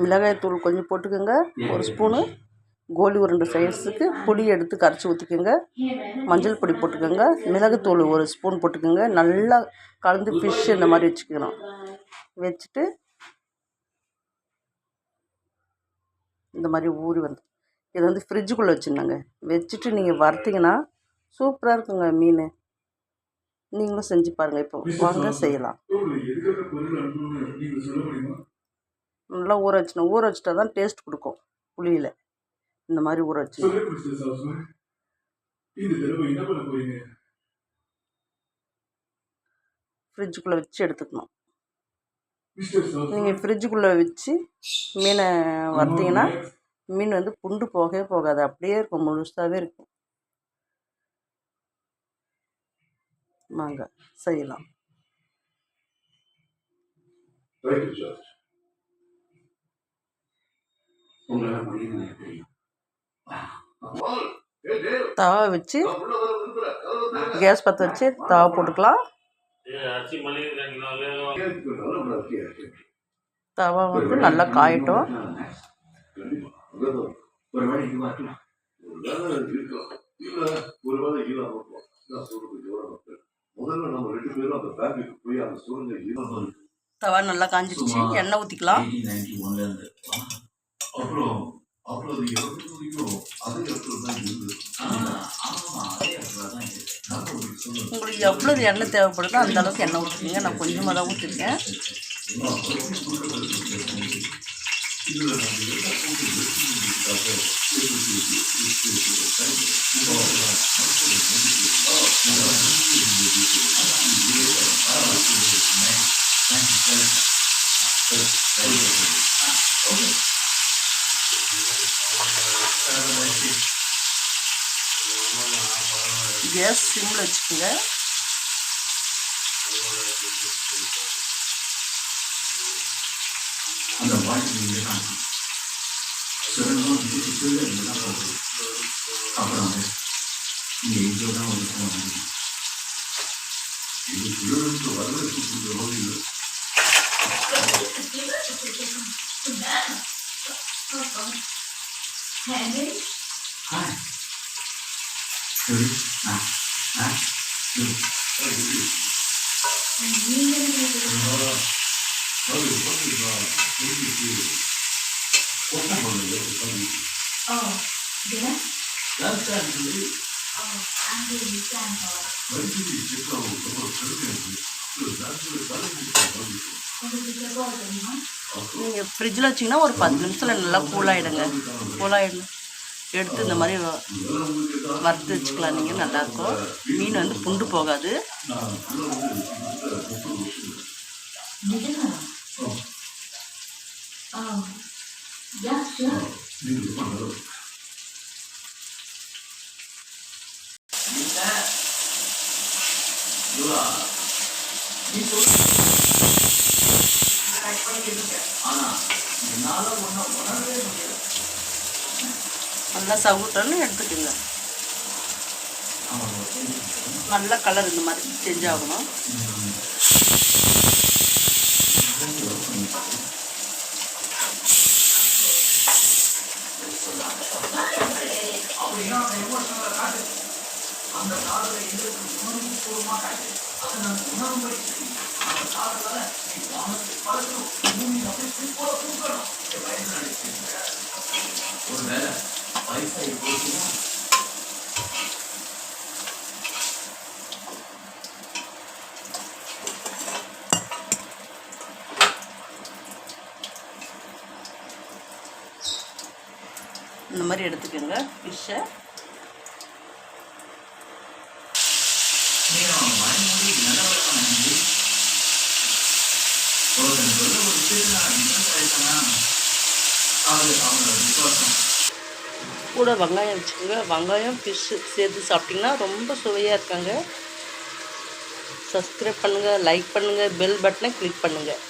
மிளகாய் தூள் கொஞ்சம் போட்டுக்கோங்க. ஒரு ஸ்பூனு கோலி உருண்டை சைஸுக்கு புளி எடுத்து கரைச்சி ஊற்றிக்கோங்க. மஞ்சள் பொடி போட்டுக்கோங்க. மிளகுத்தூள் ஒரு ஸ்பூன் போட்டுக்கோங்க. நல்லா கலந்து ஃபிஷ் இந்த மாதிரி வச்சுக்கணும். வச்சுட்டு இந்த மாதிரி ஊறி வந்து இதை வந்து ஃப்ரிட்ஜுக்குள்ளே வச்சுருந்தாங்க. வச்சுட்டு நீங்கள் வறுத்திங்கன்னா சூப்பராக இருக்குங்க மீன். நீங்களும் செஞ்சு பாருங்கள். இப்போ வாங்க செய்யலாம். நல்லா ஊற வச்சுட்டா தான் டேஸ்ட் கொடுக்கும். புளியில் இந்த மாதிரி ஊற வச்சு ஃப்ரிட்ஜுக்குள்ளே வச்சு எடுத்துக்கணும். நீங்கள் ஃப்ரிட்ஜுக்குள்ளே வச்சு மீனை வறுத்திங்கன்னா மீன் வந்து புண்டு போகவே போகாது. அப்படியே இருக்கும், முழுசாகவே இருக்கும். வாங்க செய்யலாம். தவா வச்சு கேஸ் பற்ற வச்சு தவா போட்டுக்கலாம். தவா வந்து நல்லா காயட்டும். தவா நல்லா காஞ்சிடுச்சு. எண்ணெய் ஊற்றிக்கலாம். உங்களுக்கு எவ்வளோ எண்ணெய் தேவைப்படுதோ அந்த அளவுக்கு எண்ணெய் ஊற்றிக்கிங்க. நான் கொஞ்சமாக தான் ஊற்றிருக்கேன். கேஸ் சிம்மில் வச்சுக்கோங்க. நீங்கள் ஃப்ரிட்ஜில் வச்சிங்கன்னா ஒரு 10 நிமிஷத்தில் நல்லா கூலாகிடுங்க. எடுத்து இந்த மாதிரி வறுத்து வச்சுக்கலாம். நீங்கள் நல்லாயிருக்கும். மீன் வந்து புண்டு போகாது. நல்லா சவுட்டன்னு எடுத்துக்கோங்க. நல்லா கலர் இந்த மாதிரி சேஞ்ச் ஆகணும். இந்த மாதிரி எடுத்துக்கோங்க ஃபிஷ்ஷை. கூட வெங்காயம் வச்சுக்கோங்க. வெங்காயம் ஃபிஷ்ஷு சேர்த்து சாப்பிட்டிங்கன்னா ரொம்ப சுவையாக இருக்காங்க. சப்ஸ்கிரைப் பண்ணுங்கள், லைக் பண்ணுங்கள், பெல் பட்டனை கிளிக் பண்ணுங்கள்.